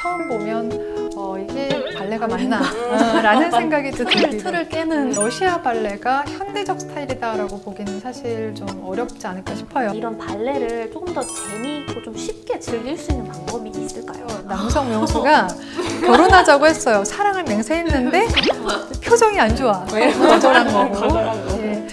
처음 보면 이게 발레가 맞나? 라는 생각이 들기도. 틀을 깨는. 러시아 발레가 현대적 스타일이다라고 보기는 사실 좀 어렵지 않을까 싶어요. 이런 발레를 조금 더 재미있고 좀 쉽게 즐길 수 있는 방법이 있을까요? 남성 명수가 결혼하자고 했어요. 사랑을 맹세했는데 표정이 안 좋아. 거절한 거고. 예.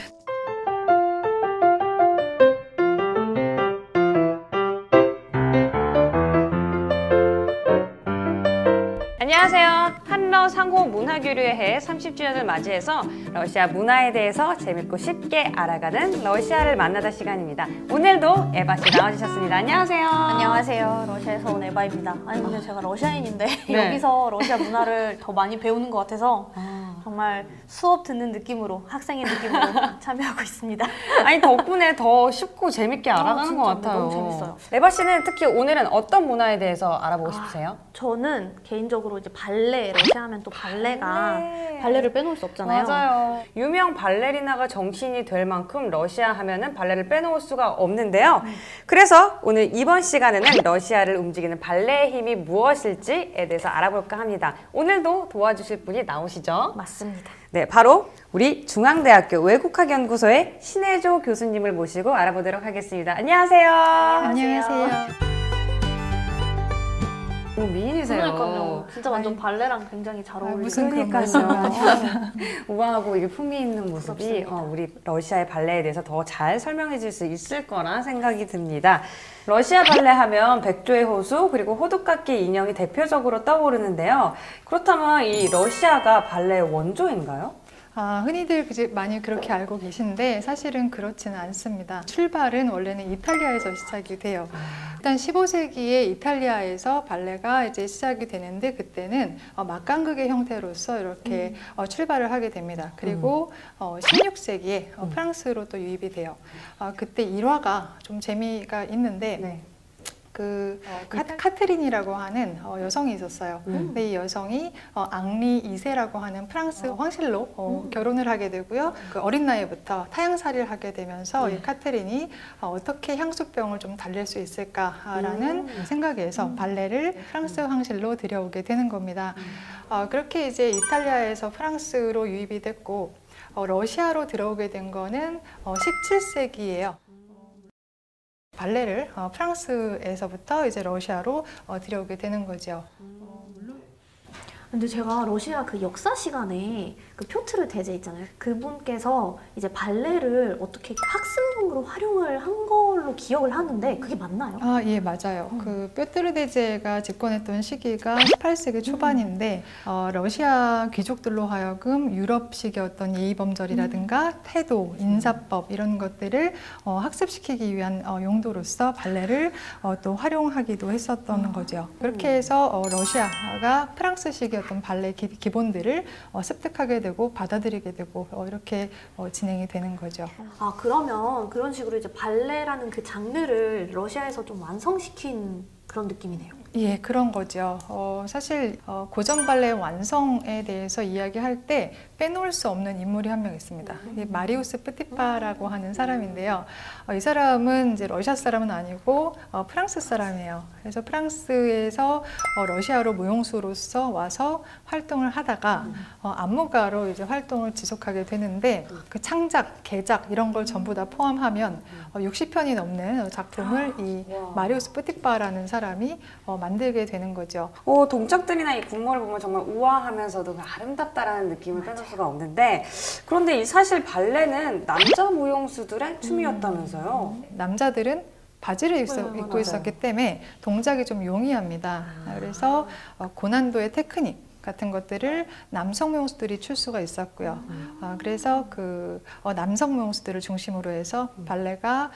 안녕하세요. 한러 상호 문화교류의 해 30주년을 맞이해서 러시아 문화에 대해서 재밌고 쉽게 알아가는 러시아를 만나다 시간입니다. 오늘도 에바씨 나와주셨습니다. 안녕하세요. 안녕하세요. 러시아에서 온 에바입니다. 아니 근데 제가 러시아인인데 네. 여기서 러시아 문화를 더 많이 배우는 것 같아서 정말 수업 듣는 느낌으로, 학생의 느낌으로 참여하고 있습니다. 아니 덕분에 더 쉽고 재밌게 알아가는 것 같아요. 너무 재밌어요. 에바씨는 특히 오늘은 어떤 문화에 대해서 알아보고 싶으세요? 저는 개인적으로 이제 발레, 러시아 하면 또 발레를 빼놓을 수 없잖아요. 맞아요. 유명 발레리나가 정신이 될 만큼 러시아 하면은 발레를 빼놓을 수가 없는데요. 그래서 오늘 이번 시간에는 러시아를 움직이는 발레의 힘이 무엇일지에 대해서 알아볼까 합니다. 오늘도 도와주실 분이 나오시죠? 맞습니다. 네, 바로 우리 중앙대학교 외국학연구소의 신혜조 교수님을 모시고 알아보도록 하겠습니다. 안녕하세요. 안녕하세요. 미인이세요. 그러니까요. 진짜 완전 발레랑 굉장히 잘 어울리는. 무슨 그런 그러니까요. 말씀을 우아하고 이게 품위 있는 모습이 우리 러시아의 발레에 대해서 더 잘 설명해 줄 수 있을 거란 생각이 듭니다. 러시아 발레 하면 백조의 호수 그리고 호두깎이 인형이 대표적으로 떠오르는데요. 그렇다면 이 러시아가 발레의 원조인가요? 흔히들 많이 그렇게 알고 계신데 사실은 그렇지는 않습니다. 출발은 원래는 이탈리아에서 시작이 돼요. 일단 15세기에 이탈리아에서 발레가 이제 시작이 되는데 그때는 막강극의 형태로서 이렇게 출발을 하게 됩니다. 그리고 16세기에 프랑스로 또 유입이 돼요. 그때 일화가 좀 재미가 있는데 네. 카트린이라고 하는 여성이 있었어요. 근데 이 여성이 앙리 2세라고 하는 프랑스 황실로 결혼을 하게 되고요. 그 어린 나이부터 타향살이를 하게 되면서 이 카트린이 어떻게 향수병을 좀 달랠 수 있을까라는 생각에서 발레를 프랑스 황실로 들여오게 되는 겁니다. 그렇게 이제 이탈리아에서 프랑스로 유입이 됐고 러시아로 들어오게 된 거는 17세기예요. 발레를 프랑스에서부터 이제 러시아로 들여오게 되는 거죠. 근데 제가 러시아 그 역사 시간에 그 표트르 대제 있잖아요. 그분께서 이제 발레를 어떻게 학습용으로 활용을 한 걸로 기억을 하는데 그게 맞나요? 예, 맞아요. 그 뾰트르 대제가 집권했던 시기가 18세기 초반인데 러시아 귀족들로 하여금 유럽식의 어떤 예의범절이라든가 태도, 인사법 이런 것들을 학습시키기 위한 용도로서 발레를 또 활용하기도 했었던 거죠. 그렇게 해서 러시아가 프랑스식의 어떤 발레 기본들을 습득하게 되고 받아들이게 되고 이렇게 진행이 되는 거죠. 그러면 그런 식으로 이제 발레라는 그 장르를 러시아에서 좀 완성시킨 그런 느낌이네요. 예, 그런 거죠. 사실 고전 발레 완성에 대해서 이야기할 때 빼놓을 수 없는 인물이 한 명 있습니다. 마리우스 프티파라고 하는 사람인데요. 이 사람은 이제 러시아 사람은 아니고 프랑스 사람이에요. 그래서 프랑스에서 러시아로 무용수로서 와서 활동을 하다가 안무가로 이제 활동을 지속하게 되는데 그 창작, 개작 이런 걸 전부 다 포함하면 60편이 넘는 작품을 이 마리우스 프티파라는 사람이 만들게 되는 거죠. 동작들이나 이 군무를 보면 정말 우아하면서도 아름답다라는 느낌을 빼놓을 수가 없는데 그런데 이 사실 발레는 남자 무용수들의 춤이었다면서요? 남자들은 바지를 입고 있었기 때문에 동작이 좀 용이합니다. 그래서 고난도의 테크닉 같은 것들을 남성 무용수들이 출 수가 있었고요. 그래서 그 남성 무용수들을 중심으로 해서 발레가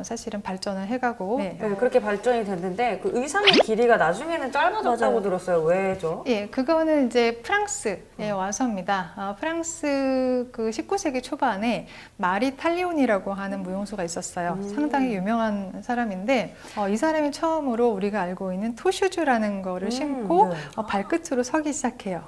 사실은 발전을 해가고 그렇게 발전이 됐는데 그 의상의 길이가 나중에는 짧아졌다고 들었어요. 왜죠? 예, 그거는 이제 프랑스에 와서입니다. 프랑스 그 19세기 초반에 마리 탈리온이라고 하는 무용수가 있었어요. 상당히 유명한 사람인데 이 사람이 처음으로 우리가 알고 있는 토슈즈라는 거를 신고 발끝으로 서기 시작해요.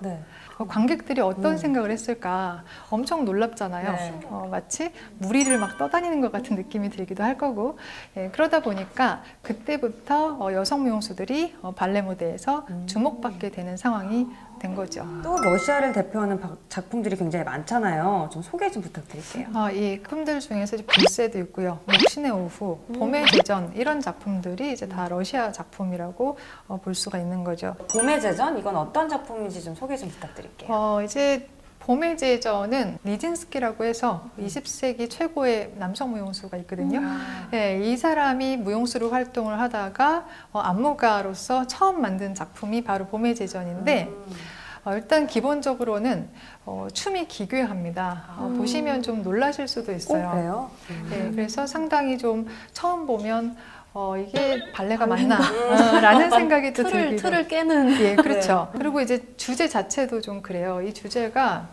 관객들이 어떤 생각을 했을까 엄청 놀랍잖아요. 마치 무리를 막 떠다니는 것 같은 느낌이 들기도 할 거고, 예, 그러다 보니까 그때부터 여성 무용수들이 발레 무대에서 주목받게 되는 상황이 된 거죠. 또 러시아를 대표하는 작품들이 굉장히 많잖아요. 좀 소개 좀 부탁드릴게요. 이 작품들 중에서 불새도 있고요, 목신의 오후, 봄의 제전 이런 작품들이 이제 다 러시아 작품이라고 볼 수가 있는 거죠. 봄의 제전 이건 어떤 작품인지 좀 소개 좀 부탁드릴게요. 이제 봄의 제전은 니진스키라고 해서 20세기 최고의 남성 무용수가 있거든요. 네, 이 사람이 무용수로 활동을 하다가 안무가로서 처음 만든 작품이 바로 봄의 제전인데 일단 기본적으로는 춤이 기괴합니다. 보시면 좀 놀라실 수도 있어요. 그래요? 네, 그래서 상당히 좀 처음 보면 이게 발레가 맞나? 라는 생각이 또 들기도. 틀을 깨는. 예, 그렇죠. 그리고 이제 주제 자체도 좀 그래요. 이 주제가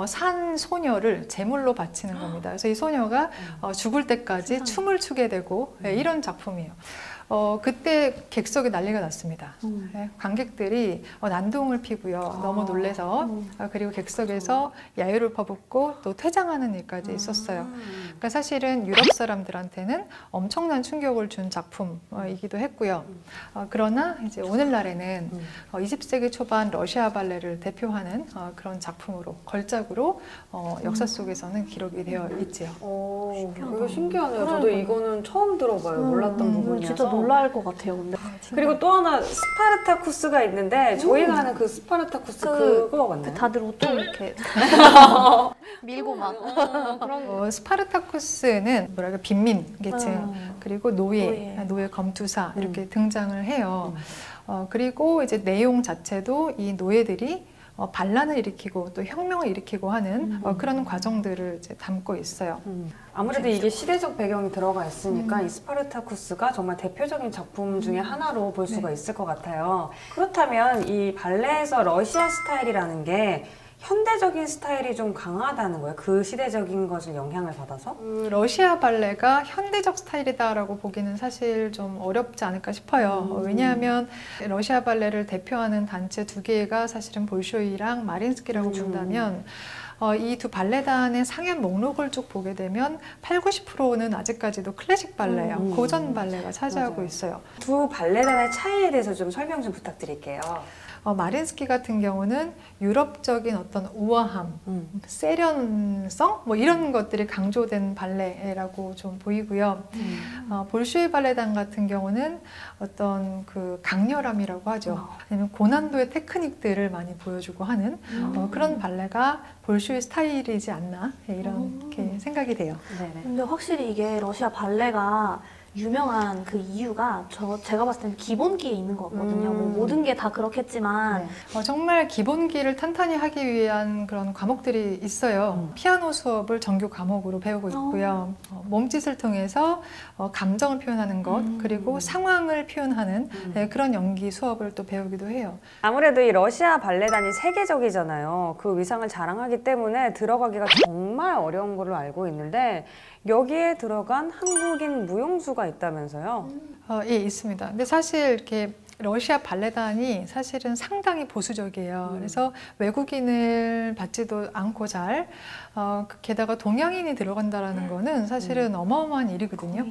산 소녀를 제물로 바치는 겁니다. 그래서 이 소녀가 죽을 때까지 춤을 추게 되고 이런 작품이에요. 그때 객석에 난리가 났습니다. 네, 관객들이 난동을 피고요. 너무 놀래서 그리고 객석에서 야유를 퍼붓고 또 퇴장하는 일까지 있었어요. 그러니까 사실은 유럽 사람들한테는 엄청난 충격을 준 작품이기도 했고요. 그러나 이제 오늘날에는 20세기 초반 러시아 발레를 대표하는 그런 작품으로 걸작으로 역사 속에서는 기록이 되어 있지요. 이거 신기하네요. 저도 이거는 처음 들어봐요. 몰랐던 부분이어서. 진짜 놀랄 것 같아요. 근데. 그리고 또 하나 스파르타쿠스가 있는데 저희가 아는 그 스파르타쿠스 그거 맞나요? 다들 옷 좀 이렇게 밀고 막. 스파르타쿠스는 뭐랄까 빈민 계층 그리고 노예 검투사 이렇게 등장을 해요. 그리고 이제 내용 자체도 이 노예들이 반란을 일으키고 또 혁명을 일으키고 하는 그런 과정들을 이제 담고 있어요. 아무래도 이게 시대적 배경이 들어가 있으니까 이 스파르타쿠스가 정말 대표적인 작품 중에 하나로 볼 수가 있을 것 같아요. 그렇다면 이 발레에서 러시아 스타일이라는 게 현대적인 스타일이 좀 강하다는 거예요? 그 시대적인 것을 영향을 받아서? 러시아 발레가 현대적 스타일이다라고 보기는 사실 좀 어렵지 않을까 싶어요. 왜냐하면 러시아 발레를 대표하는 단체 두 개가 사실은 볼쇼이랑 마린스키라고 본다면 이 두 발레단의 상연 목록을 쭉 보게 되면 80~90%는 아직까지도 클래식 발레예요. 고전 발레가 차지하고 있어요. 두 발레단의 차이에 대해서 좀 설명 좀 부탁드릴게요. 마린스키 같은 경우는 유럽적인 어떤 우아함, 세련성 뭐 이런 것들이 강조된 발레라고 좀 보이고요. 볼쇼이 발레단 같은 경우는 어떤 그 강렬함이라고 하죠. 아니면 고난도의 테크닉들을 많이 보여주고 하는 그런 발레가 볼쇼이 스타일이지 않나 이렇게 생각이 돼요. 근데 확실히 이게 러시아 발레가 유명한 그 이유가 제가 봤을 때는 기본기에 있는 것 같거든요. 뭐 모든 게 다 그렇겠지만 정말 기본기를 탄탄히 하기 위한 그런 과목들이 있어요. 피아노 수업을 정규 과목으로 배우고 있고요. 몸짓을 통해서 감정을 표현하는 것 그리고 상황을 표현하는 그런 연기 수업을 또 배우기도 해요. 아무래도 이 러시아 발레단이 세계적이잖아요. 그 위상을 자랑하기 때문에 들어가기가 정말 어려운 걸로 알고 있는데 여기에 들어간 한국인 무용수가 있다면서요? 예, 있습니다. 근데 사실 이렇게 러시아 발레단이 사실은 상당히 보수적이에요. 그래서 외국인을 받지도 않고 잘 게다가 동양인이 들어간다라는 거는 사실은 어마어마한 일이거든요.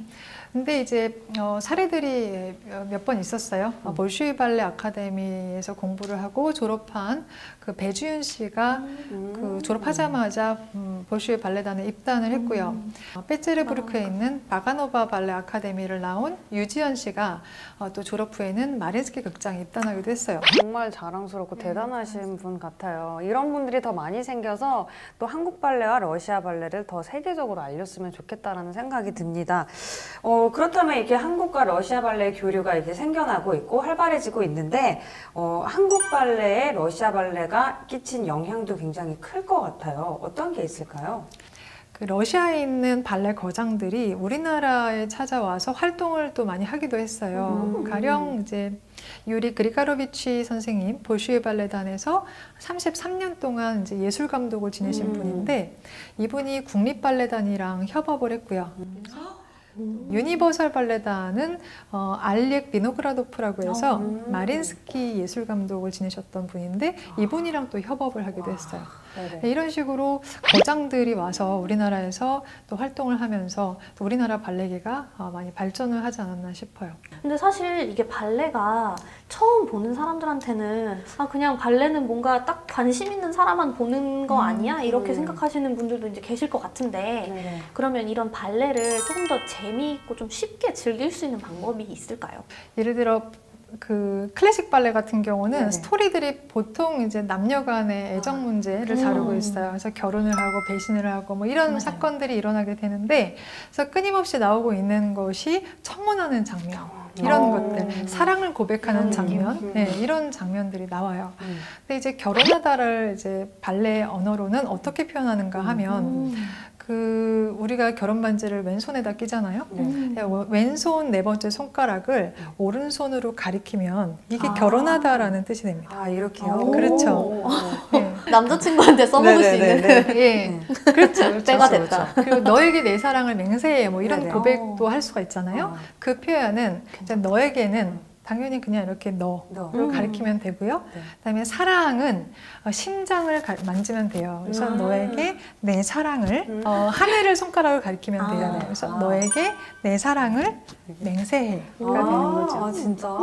근데 이제 사례들이 몇 번 있었어요. 볼쇼이 발레 아카데미에서 공부를 하고 졸업한 그 배주윤 씨가 그 졸업하자마자 볼쇼이 발레단에 입단을 했고요. 페테르부르크에 있는 바가노바 발레 아카데미를 나온 유지연 씨가 또 졸업 후에는 마린스키 극장에 입단하기도 했어요. 정말 자랑스럽고 대단하신 분 같아요. 이런 분들이 더 많이 생겨서 또 한국 발레와 러시아 발레를 더 세계적으로 알렸으면 좋겠다라는 생각이 듭니다. 그렇다면 이렇게 한국과 러시아 발레의 교류가 이제 생겨나고 있고 활발해지고 있는데 한국 발레에 러시아 발레가 끼친 영향도 굉장히 클 것 같아요. 어떤 게 있을까요? 그 러시아에 있는 발레 거장들이 우리나라에 찾아와서 활동을 또 많이 하기도 했어요. 가령 이제 유리 그리가로비치 선생님 볼쇼이 발레단에서 33년 동안 이제 예술 감독을 지내신 분인데 이분이 국립발레단이랑 협업을 했고요. 유니버설 발레단은 알렉 비노그라도프라고 해서 마린스키 예술 감독을 지내셨던 분인데 이분이랑 또 협업을 하기도 했어요. 네네. 이런 식으로 거장들이 와서 우리나라에서 또 활동을 하면서 또 우리나라 발레계가 많이 발전을 하지 않았나 싶어요. 근데 사실 이게 발레가 처음 보는 사람들한테는 그냥 발레는 뭔가 딱 관심 있는 사람만 보는 거 아니야? 이렇게 생각하시는 분들도 이제 계실 것 같은데 네네. 그러면 이런 발레를 조금 더 재미있고 좀 쉽게 즐길 수 있는 방법이 있을까요? 예를 들어 그 클래식 발레 같은 경우는 네네. 스토리들이 보통 이제 남녀 간의 애정 문제를 다루고 있어요. 그래서 결혼을 하고 배신을 하고 뭐 이런 맞아요. 사건들이 일어나게 되는데, 그래서 끊임없이 나오고 있는 것이 청혼하는 장면, 이런 것들, 사랑을 고백하는 장면, 네, 이런 장면들이 나와요. 근데 이제 결혼하다를 이제 발레 언어로는 어떻게 표현하는가 하면 그 우리가 결혼 반지를 왼손에다 끼잖아요. 왼손 네 번째 손가락을 오른손으로 가리키면 이게 결혼하다라는 뜻이 됩니다. 이렇게요? 그렇죠. 네. 남자친구한테 써먹을 수 있는 예, 그렇죠. 때가 됐다. 그리고 너에게 내 사랑을 맹세해 뭐 이런 네네. 고백도 할 수가 있잖아요. 그 표현은 이제 너에게는 당연히 그냥 이렇게 너를 가리키면 되고요. 네. 그다음에 사랑은 심장을 만지면 돼요. 그래서 너에게 내 사랑을 하늘을 손가락을 가리키면 돼요. 네. 그래서 너에게 내 사랑을 맹세해가 되는 거죠. 진짜?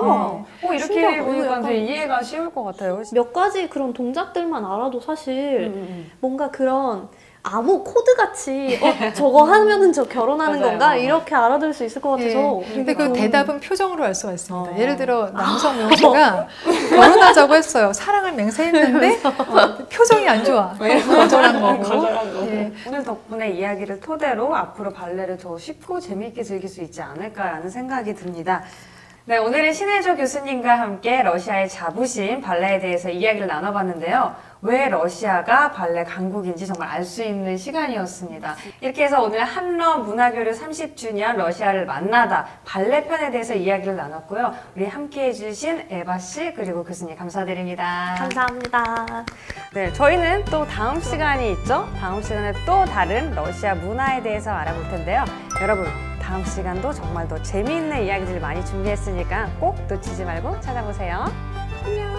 네. 이렇게 신기하다. 보니까 약간 이제 이해가 쉬울 것 같아요. 몇 가지 그런 동작들만 알아도 사실 뭔가 그런 암호 코드 같이 저거 하면은 저 결혼하는 맞아요. 건가? 이렇게 알아들 수 있을 것 같아서. 예. 근데 그 대답은 표정으로 알 수가 있습니다. 예를 들어 남성 명수가 결혼하자고 했어요. 사랑을 맹세했는데 표정이 안 좋아. 거절한 거고. 예. 오늘 덕분에 이야기를 토대로 앞으로 발레를 더 쉽고 재미있게 즐길 수 있지 않을까라는 생각이 듭니다. 네, 오늘은 신혜조 교수님과 함께 러시아의 자부심 발레에 대해서 이야기를 나눠봤는데요. 왜 러시아가 발레 강국인지 정말 알 수 있는 시간이었습니다. 이렇게 해서 오늘 한러 문화교류 30주년 러시아를 만나다 발레 편에 대해서 이야기를 나눴고요. 우리 함께 해주신 에바 씨 그리고 교수님 감사드립니다. 감사합니다. 네, 저희는 또 다음 시간이 있죠. 다음 시간에 또 다른 러시아 문화에 대해서 알아볼 텐데요. 여러분, 다음 시간도 정말 더 재미있는 이야기들 많이 준비했으니까 꼭 놓치지 말고 찾아보세요. 안녕.